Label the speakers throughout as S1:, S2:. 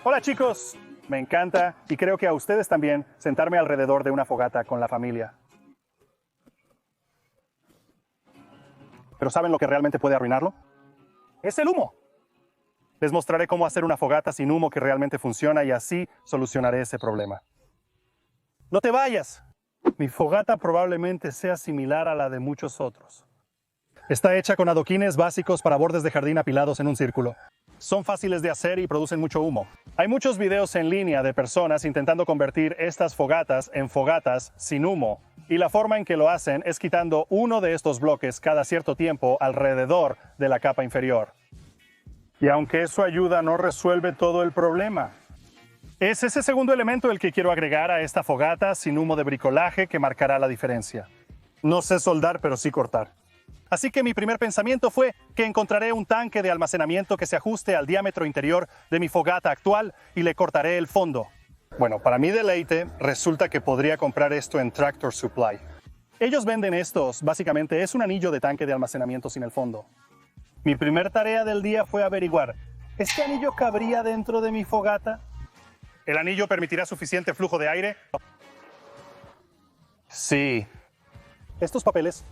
S1: Hola chicos, me encanta y creo que a ustedes también sentarme alrededor de una fogata con la familia. ¿Pero saben lo que realmente puede arruinarlo? Es el humo. Les mostraré cómo hacer una fogata sin humo que realmente funciona y así solucionaré ese problema. ¡No te vayas! Mi fogata probablemente sea similar a la de muchos otros. Está hecha con adoquines básicos para bordes de jardín apilados en un círculo. Son fáciles de hacer y producen mucho humo. Hay muchos videos en línea de personas intentando convertir estas fogatas en fogatas sin humo. Y la forma en que lo hacen es quitando uno de estos bloques cada cierto tiempo alrededor de la capa inferior. Y aunque eso ayuda, no resuelve todo el problema. Es ese segundo elemento el que quiero agregar a esta fogata sin humo de bricolaje que marcará la diferencia. No sé soldar, pero sí cortar. Así que mi primer pensamiento fue que encontraré un tanque de almacenamiento que se ajuste al diámetro interior de mi fogata actual y le cortaré el fondo. Bueno, para mi deleite, resulta que podría comprar esto en Tractor Supply. Ellos venden estos, básicamente es un anillo de tanque de almacenamiento sin el fondo. Mi primer tarea del día fue averiguar, ¿este anillo cabría dentro de mi fogata? ¿El anillo permitirá suficiente flujo de aire? Sí. Estos papeles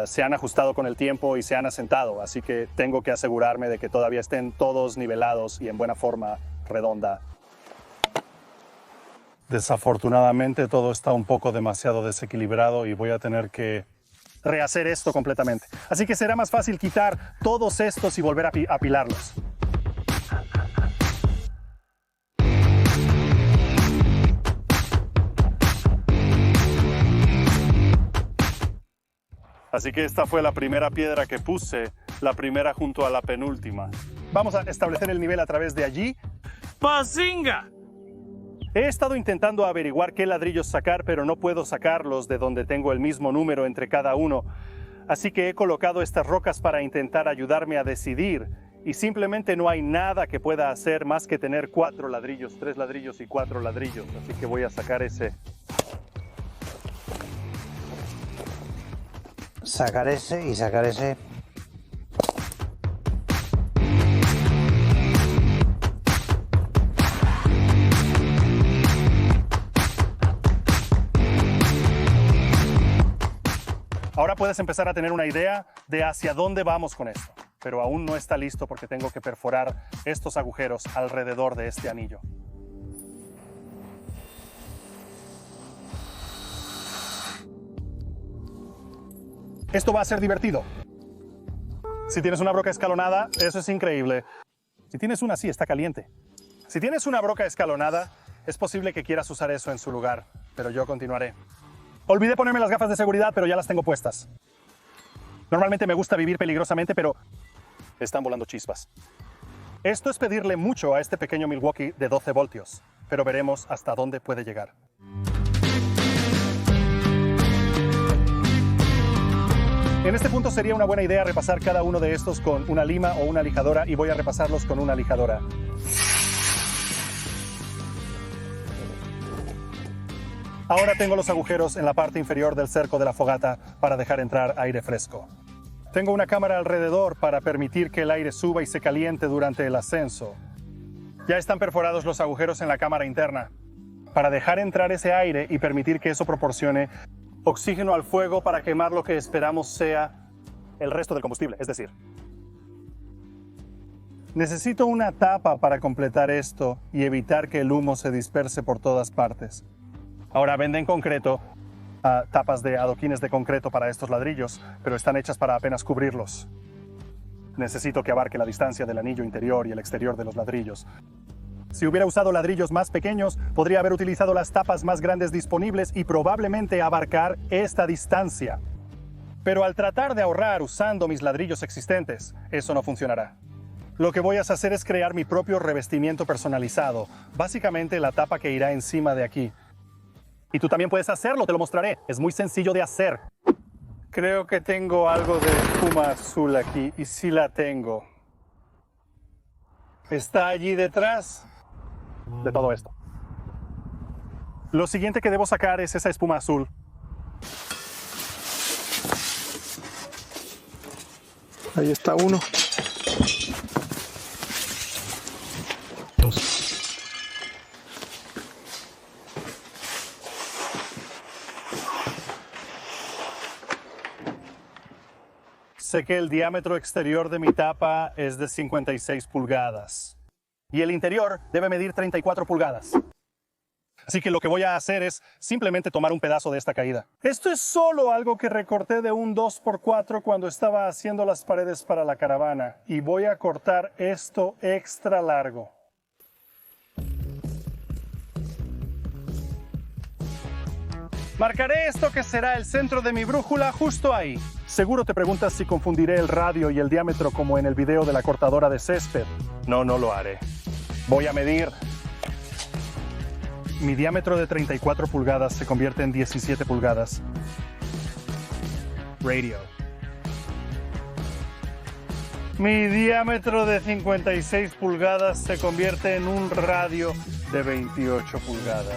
S1: se han ajustado con el tiempo y se han asentado, así que tengo que asegurarme de que todavía estén todos nivelados y en buena forma redonda. Desafortunadamente todo está un poco demasiado desequilibrado y voy a tener que rehacer esto completamente. Así que será más fácil quitar todos estos y volver a apilarlos. Así que esta fue la primera piedra que puse, la primera junto a la penúltima. Vamos a establecer el nivel a través de allí.
S2: ¡Pazinga!
S1: He estado intentando averiguar qué ladrillos sacar, pero no puedo sacarlos de donde tengo el mismo número entre cada uno. Así que he colocado estas rocas para intentar ayudarme a decidir. Y simplemente no hay nada que pueda hacer más que tener 4 ladrillos, 3 ladrillos y 4 ladrillos. Así que voy a sacar ese.
S3: Sacar ese y sacar ese.
S1: Ahora puedes empezar a tener una idea de hacia dónde vamos con esto, pero aún no está listo porque tengo que perforar estos agujeros alrededor de este anillo. Esto va a ser divertido. Si tienes una broca escalonada, eso es increíble. Si tienes una así, está caliente. Si tienes una broca escalonada, es posible que quieras usar eso en su lugar, pero yo continuaré. Olvidé ponerme las gafas de seguridad, pero ya las tengo puestas. Normalmente me gusta vivir peligrosamente, pero están volando chispas. Esto es pedirle mucho a este pequeño Milwaukee de 12 voltios, pero veremos hasta dónde puede llegar. En este punto sería una buena idea repasar cada uno de estos con una lima o una lijadora y voy a repasarlos con una lijadora. Ahora tengo los agujeros en la parte inferior del cerco de la fogata para dejar entrar aire fresco. Tengo una cámara alrededor para permitir que el aire suba y se caliente durante el ascenso. Ya están perforados los agujeros en la cámara interna para dejar entrar ese aire y permitir que eso proporcione oxígeno al fuego para quemar lo que esperamos sea el resto del combustible, es decir. Necesito una tapa para completar esto y evitar que el humo se disperse por todas partes. Ahora venden concreto, tapas de adoquines de concreto para estos ladrillos, pero están hechas para apenas cubrirlos. Necesito que abarque la distancia del anillo interior y el exterior de los ladrillos. Si hubiera usado ladrillos más pequeños, podría haber utilizado las tapas más grandes disponibles y probablemente abarcar esta distancia. Pero al tratar de ahorrar usando mis ladrillos existentes, eso no funcionará. Lo que voy a hacer es crear mi propio revestimiento personalizado, básicamente la tapa que irá encima de aquí. Y tú también puedes hacerlo, te lo mostraré. Es muy sencillo de hacer. Creo que tengo algo de espuma azul aquí, y sí la tengo. Está allí detrás de todo esto. Lo siguiente que debo sacar es esa espuma azul.
S4: Ahí está uno.
S1: Sé que el diámetro exterior de mi tapa es de 56 pulgadas y el interior debe medir 34 pulgadas. Así que lo que voy a hacer es simplemente tomar un pedazo de esta caída. Esto es solo algo que recorté de un 2x4 cuando estaba haciendo las paredes para la caravana y voy a cortar esto extra largo. Marcaré esto que será el centro de mi brújula justo ahí. Seguro te preguntas si confundiré el radio y el diámetro como en el video de la cortadora de césped. No, no lo haré. Voy a medir. Mi diámetro de 34 pulgadas se convierte en 17 pulgadas. Radio. Mi diámetro de 56 pulgadas se convierte en un radio de 28 pulgadas.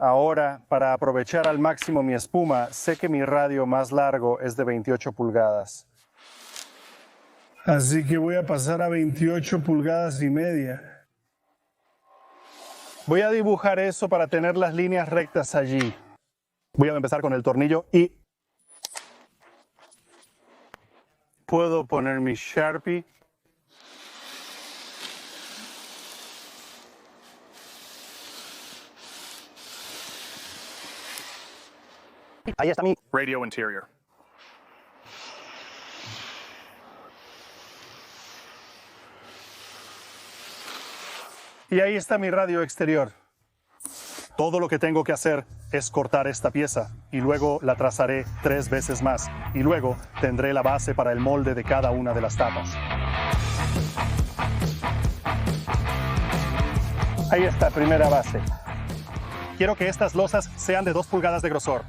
S1: Ahora, para aprovechar al máximo mi espuma, sé que mi radio más largo es de 28 pulgadas. Así que voy a pasar a 28 pulgadas y media. Voy a dibujar eso para tener las líneas rectas allí. Voy a empezar con el tornillo y puedo poner mi Sharpie. Ahí está mi radio interior. Y ahí está mi radio exterior. Todo lo que tengo que hacer es cortar esta pieza y luego la trazaré 3 veces más y luego tendré la base para el molde de cada una de las tapas. Ahí está, primera base. Quiero que estas losas sean de 2 pulgadas de grosor.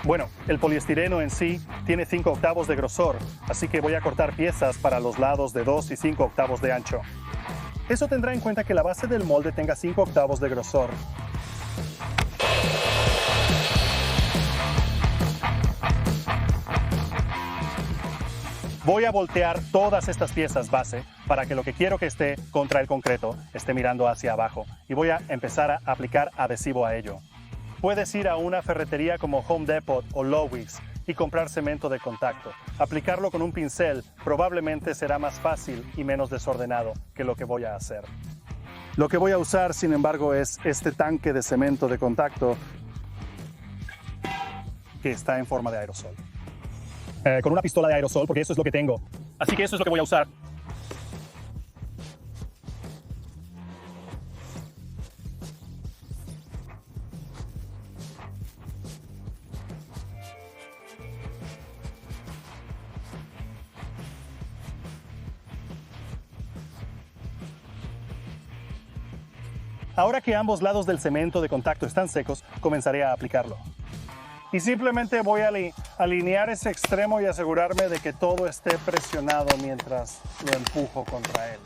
S1: Bueno, el poliestireno en sí tiene 5 octavos de grosor, así que voy a cortar piezas para los lados de 2 y 5 octavos de ancho. Eso tendrá en cuenta que la base del molde tenga 5 octavos de grosor. Voy a voltear todas estas piezas base para que lo que quiero que esté contra el concreto esté mirando hacia abajo y voy a empezar a aplicar adhesivo a ello. Puedes ir a una ferretería como Home Depot o Lowe's y comprar cemento de contacto. Aplicarlo con un pincel probablemente será más fácil y menos desordenado que lo que voy a hacer. Lo que voy a usar, sin embargo, es este tanque de cemento de contacto que está en forma de aerosol. Con una pistola de aerosol, porque eso es lo que tengo. Así que eso es lo que voy a usar. Ahora que ambos lados del cemento de contacto están secos, comenzaré a aplicarlo. Y simplemente voy a alinear ese extremo y asegurarme de que todo esté presionado mientras lo empujo contra él.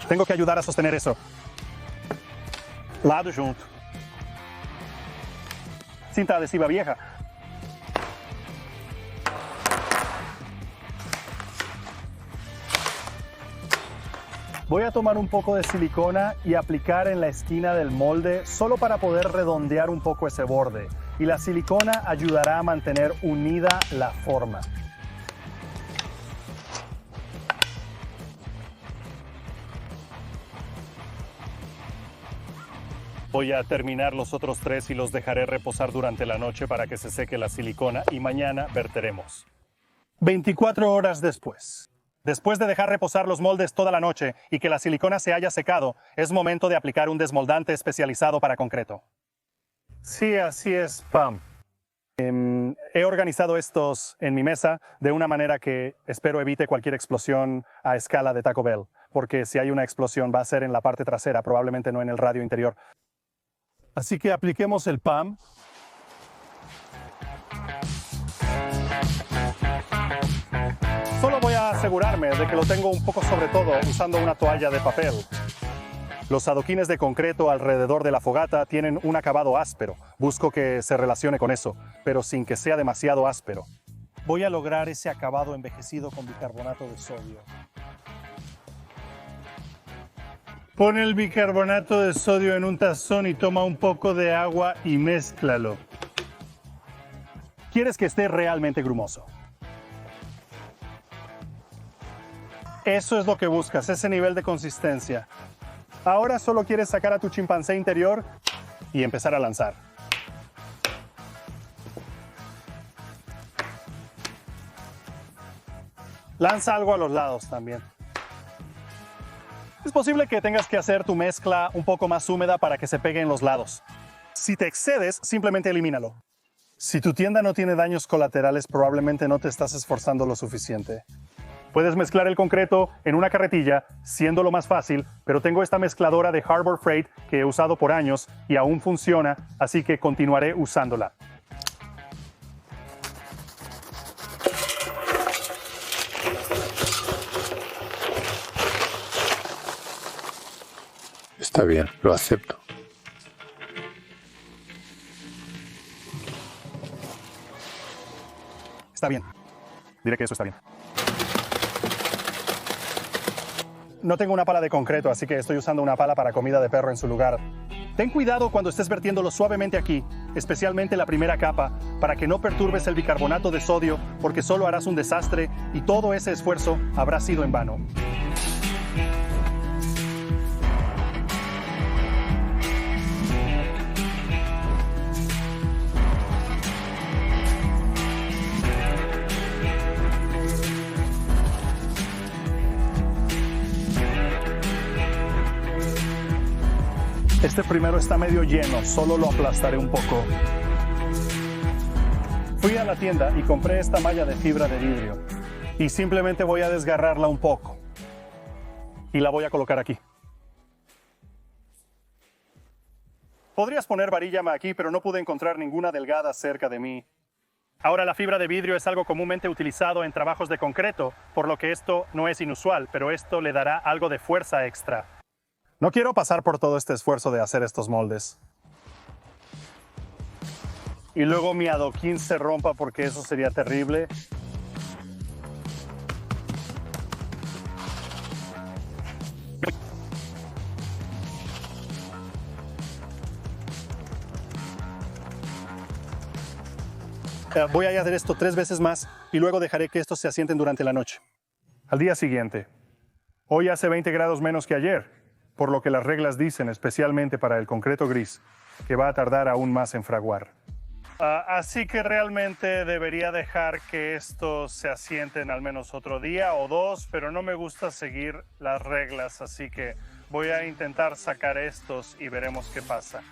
S1: Tengo que ayudar a sostener eso. Lado junto. Cinta adhesiva vieja. Voy a tomar un poco de silicona y aplicar en la esquina del molde solo para poder redondear un poco ese borde. Y la silicona ayudará a mantener unida la forma. Voy a terminar los otros 3 y los dejaré reposar durante la noche para que se seque la silicona y mañana verteremos. 24 horas después. Después de dejar reposar los moldes toda la noche y que la silicona se haya secado, es momento de aplicar un desmoldante especializado para concreto. Sí, así es, Pam. He organizado estos en mi mesa de una manera que espero evite cualquier explosión a escala de Taco Bell, porque si hay una explosión va a ser en la parte trasera, probablemente no en el radio interior. Así que apliquemos el PAM. asegurarme de que lo tengo un poco sobre todo usando una toalla de papel. Los adoquines de concreto alrededor de la fogata tienen un acabado áspero. Busco que se relacione con eso, pero sin que sea demasiado áspero. Voy a lograr ese acabado envejecido con bicarbonato de sodio. Pon el bicarbonato de sodio en un tazón y toma un poco de agua y mézclalo. Quieres que esté realmente grumoso. Eso es lo que buscas, ese nivel de consistencia. Ahora solo quieres sacar a tu chimpancé interior y empezar a lanzar. Lanza algo a los lados también. Es posible que tengas que hacer tu mezcla un poco más húmeda para que se pegue en los lados. Si te excedes, simplemente elimínalo. Si tu tienda no tiene daños colaterales, probablemente no te estás esforzando lo suficiente. Puedes mezclar el concreto en una carretilla, siendo lo más fácil, pero tengo esta mezcladora de Harbor Freight que he usado por años y aún funciona, así que continuaré usándola.
S4: Está bien, lo acepto.
S1: Está bien. Diré que eso está bien. No tengo una pala de concreto, así que estoy usando una pala para comida de perro en su lugar. Ten cuidado cuando estés vertiéndolo suavemente aquí, especialmente la primera capa, para que no perturbes el bicarbonato de sodio, porque solo harás un desastre y todo ese esfuerzo habrá sido en vano. Este primero está medio lleno, solo lo aplastaré un poco. Fui a la tienda y compré esta malla de fibra de vidrio. Y simplemente voy a desgarrarla un poco. Y la voy a colocar aquí. Podrías poner varilla aquí, pero no pude encontrar ninguna delgada cerca de mí. Ahora la fibra de vidrio es algo comúnmente utilizado en trabajos de concreto, por lo que esto no es inusual, pero esto le dará algo de fuerza extra. No quiero pasar por todo este esfuerzo de hacer estos moldes. Y luego mi adoquín se rompa porque eso sería terrible. Voy a hacer esto 3 veces más y luego dejaré que estos se asienten durante la noche. Al día siguiente. Hoy hace 20 grados menos que ayer, por lo que las reglas dicen, especialmente para el concreto gris, que va a tardar aún más en fraguar. Así que realmente debería dejar que estos se asienten al menos otro día o 2, pero no me gusta seguir las reglas, así que voy a intentar sacar estos y veremos qué pasa.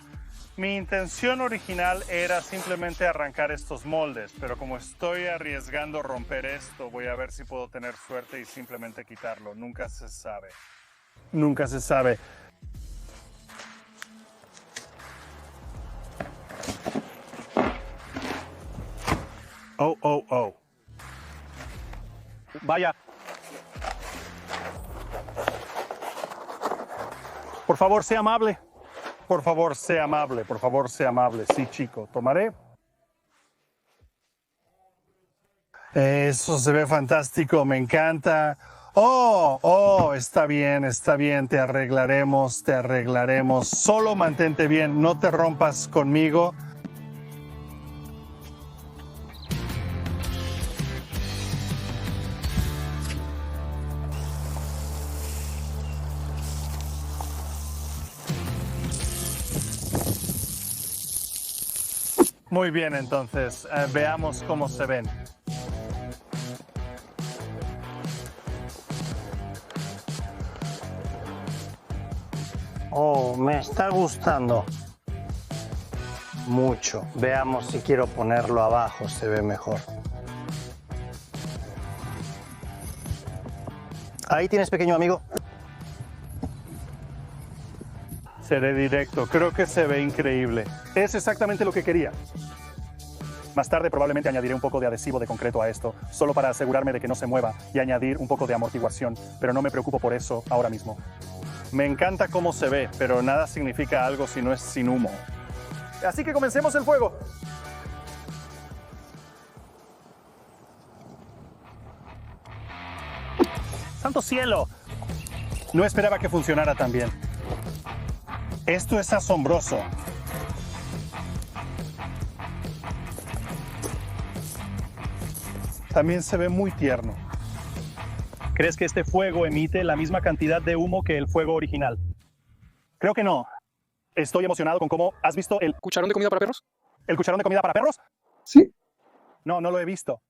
S1: Mi intención original era simplemente arrancar estos moldes, pero como estoy arriesgando romper esto, voy a ver si puedo tener suerte y simplemente quitarlo. Nunca se sabe. Nunca se sabe. Oh, oh, oh. Vaya. Por favor, sea amable. Por favor, sea amable. Por favor, sea amable. Sí, chico. Tomaré. Eso se ve fantástico. Me encanta. Oh, está bien, te arreglaremos. Solo mantente bien, no te rompas conmigo. Muy bien, entonces, veamos cómo se ven.
S3: Oh, me está gustando mucho. Veamos si quiero ponerlo abajo, se ve mejor. Ahí tienes, pequeño amigo.
S1: Seré directo, creo que se ve increíble. Es exactamente lo que quería. Más tarde probablemente añadiré un poco de adhesivo de concreto a esto, solo para asegurarme de que no se mueva y añadir un poco de amortiguación, pero no me preocupo por eso ahora mismo. Me encanta cómo se ve, pero nada significa algo si no es sin humo. Así que comencemos el fuego. ¡Santo cielo! No esperaba que funcionara tan bien. Esto es asombroso. También se ve muy tierno. ¿Crees que este fuego emite la misma cantidad de humo que el fuego original? Creo que no. Estoy emocionado con cómo... ¿Has visto el
S5: ¿Cucharón de comida para perros?
S1: cucharón de comida para perros?
S5: Sí.
S1: No, no lo he visto.